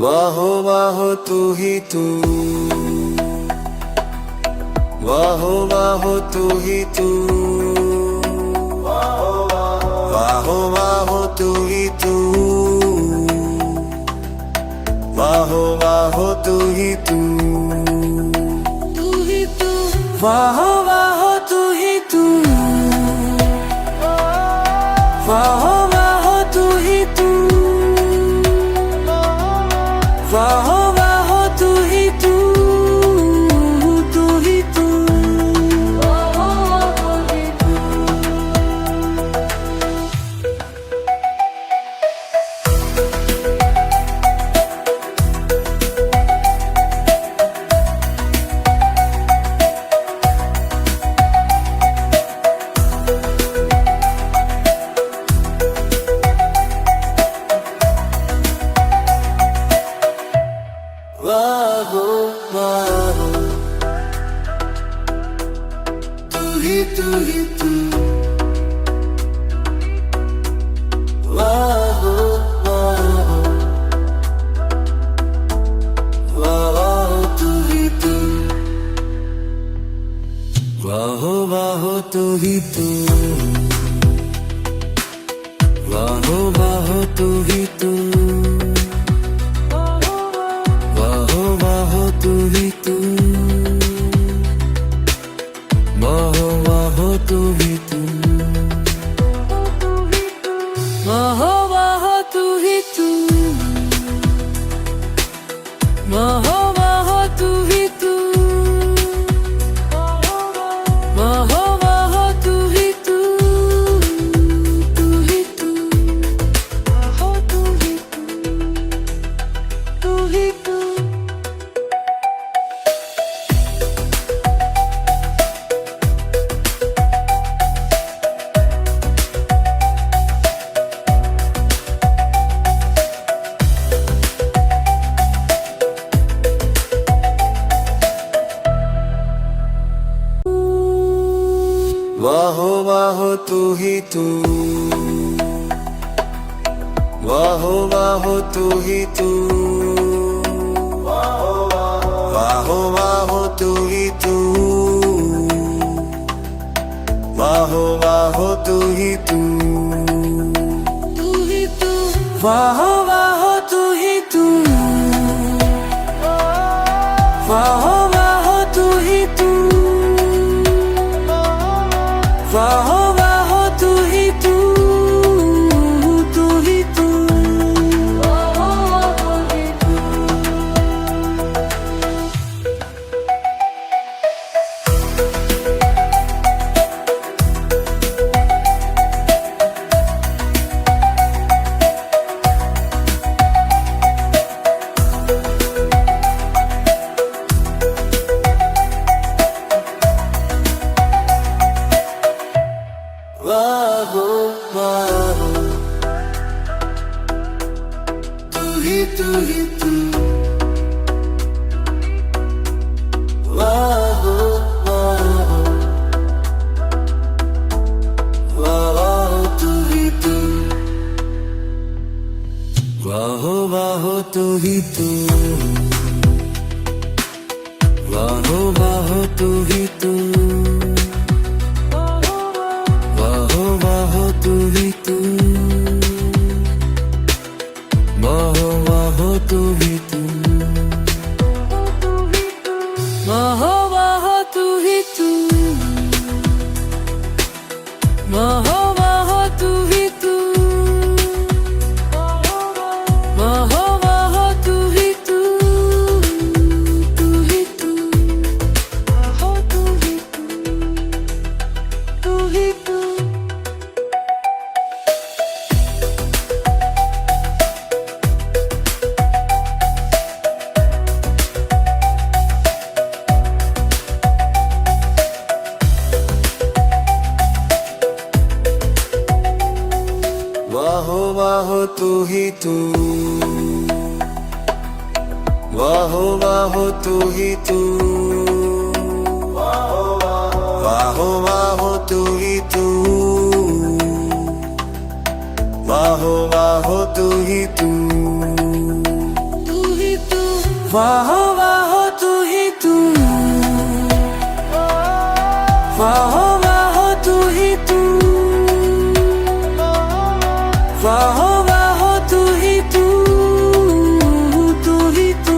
वाहो वाहो तू ही तू, वाहो वाहो तू ही तू, वाहो वाहो तू ही तू, वाहो वाहो तू ही तू, वाहो वाहो तू ही तू, वाहो वाहो तू ही तू, वाहो वाहो तू ही तू, तू ही तू, वाहो वाहो तू ही तू ही तू, वाहो वाहो वाहो तू ही तू, वाहो वाहो तू ही तू, वाहो वाहो तू ही तू, वाहो वाहो तू ही तू, वाहो वाहो तू ही तू, वाहो वाहो तू ही तू, वाहो वाहो तू ही तू, वाहो वाहो तू ही तू, तू ही तू, वाहो तू ही तू, तू ही तू। वाहो वाहो तू ही तू, वाहो वाहो तू ही तू, वाहो वाहो तू ही तू, वाहो वाहो तू ही तू, वाहो वाहो तू ही तू, वाहो वाहो तू ही तू, वाहो वाहो तू ही तू, तू ही तू, वाहो वाहो तू ही तू ही तू, वाहो वाहो वाहो तू ही तू, वाहो वाहो तू ही तू, वाहो वाहो तू ही तू, वाहो वाहो तू ही तू, वाहो वाहो तू ही तू, वाहो वाहो तू ही तू, वाहो वाहो तू ही तू, वाहो वाहो तू ही तू, तू ही तू, वाहो तू ही तू। वाह तू ही तू, वाह तू ही तू, वाह तू ही तू, वाह तू ही तू, वाह तू ही तू, वाह तू ही तू, वाह तू ही तू, तू ही तू।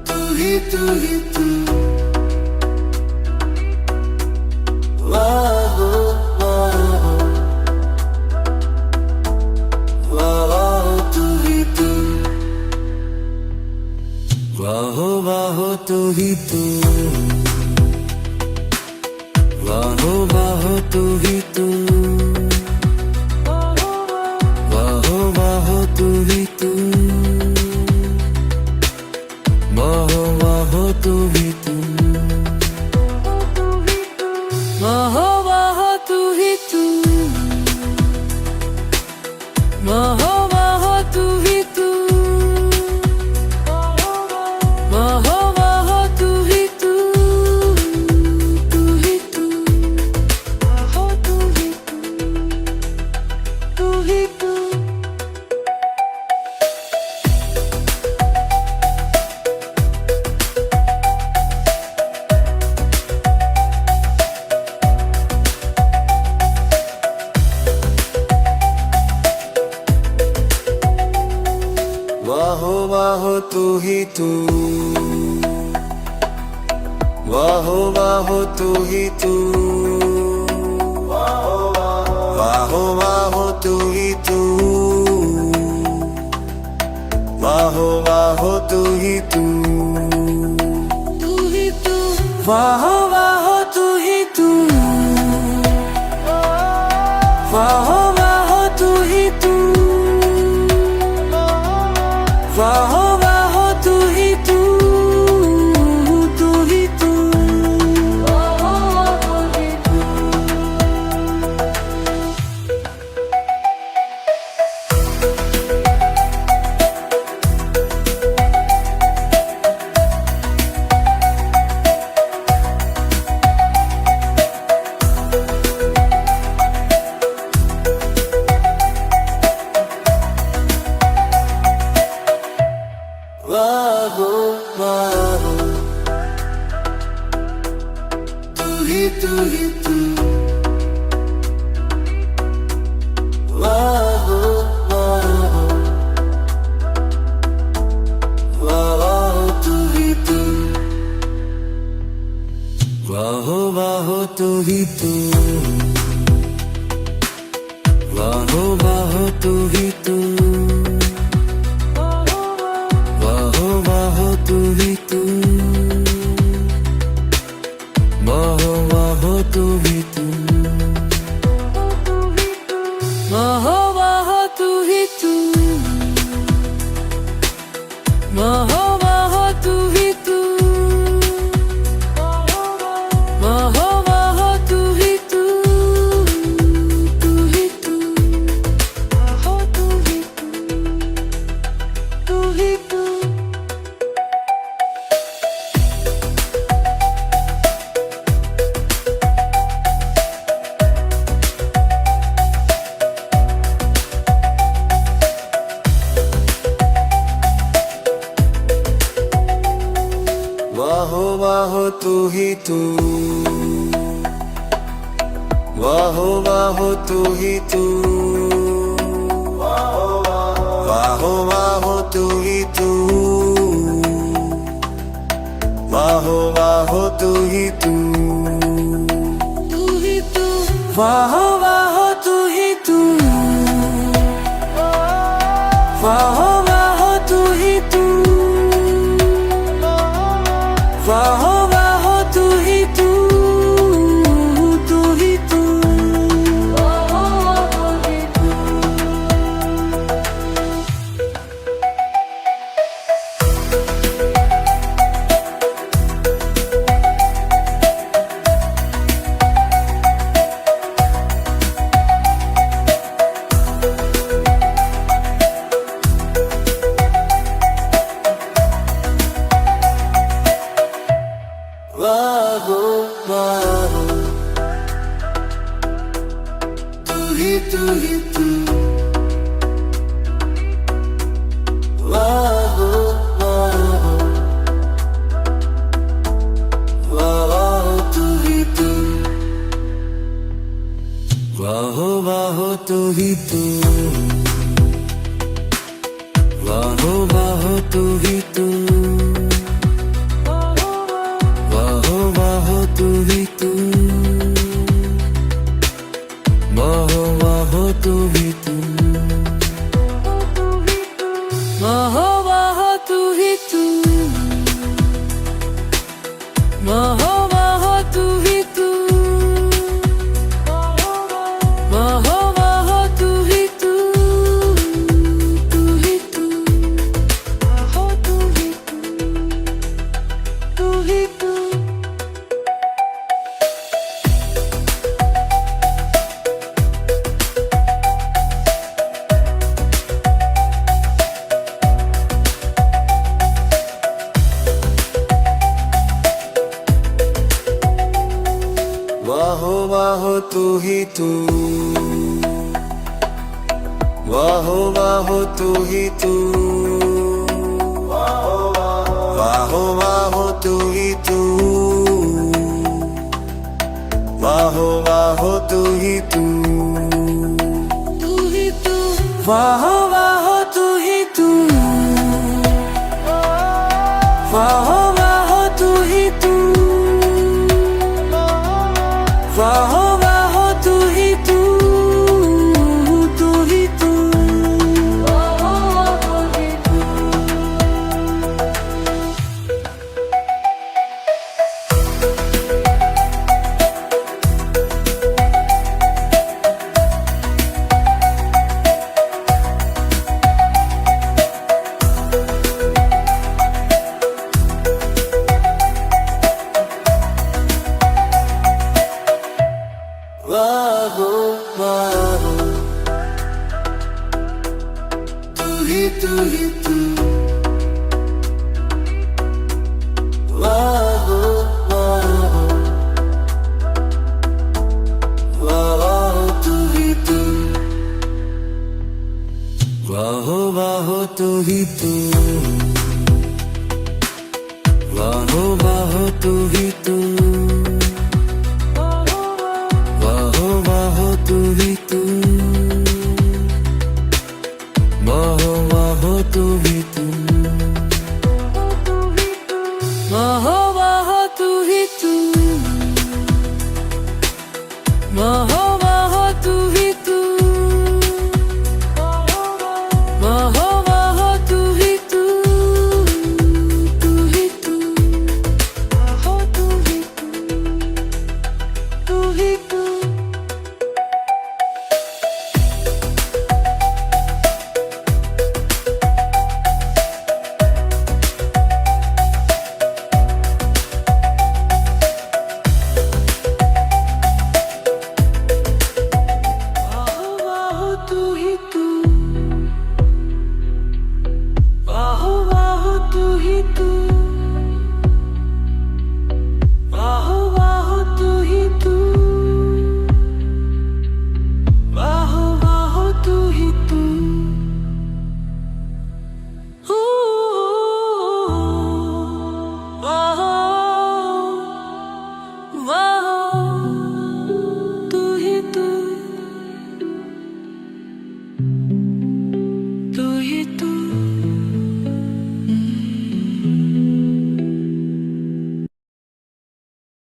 तू ही तू, वाह तू ही तू, वाह तू ही तू, वाह तू ही तू, वाह तू ही तू, वाह तू ही तू, वाह तू ही तू, वाह तू ही तू, वाह तू ही तू, तू ही तू, तू ही तू, तू ही तू। वाह तू ही तू, वाह तू ही तू, वाह तू ही तू, वाह तू ही तू, तू ही तू, वाह तू ही तू, वाह तू ही तू, वाह तू ही तू, तू ही तू। तू ही तू ही तू, वाह तू ही तू, वाह तू ही तू, वाह तू ही तू, वाह तू ही तू, वाह तू ही तू, वाह तू ही तू, वाह तू ही तू, वाह तू ही तू, तू ही तू, तू ही तू, तू ही तू। वाह तू ही तू, वाह तू ही तू, वाह तू ही तू, वाह तू ही तू, तू ही तू, वाह तू ही तू। वाहो वाहो तू ही तू, वाहो वाहो तू ही तू, वाहो वाहो तू ही तू, वाहो वाहो तू ही तू, वाहो वाहो तू ही तू, वाहो वाहो तू ही तू, तू ही तू, वाहो तू ही तू, तू ही तू। वाहो वाहो तू ही तू, वाहो वाहो तू ही तू, वाहो वाहो तू ही तू, वाहो वाहो तू ही तू, तू ही तू, वाहो वाहो तू ही तू, वाहो वाहो तू ही तू, वाहो वाहो तू ही तू, तू ही तू, वाहो वाहो ही तू। वाहो वाहो तू ही तू, वाहो वाहो वाहो तू ही तू, वाहो वाहो तू ही तू, वाहो वाहो तू ही तू, वाहो वाहो तू ही तू, वाहो वाहो तू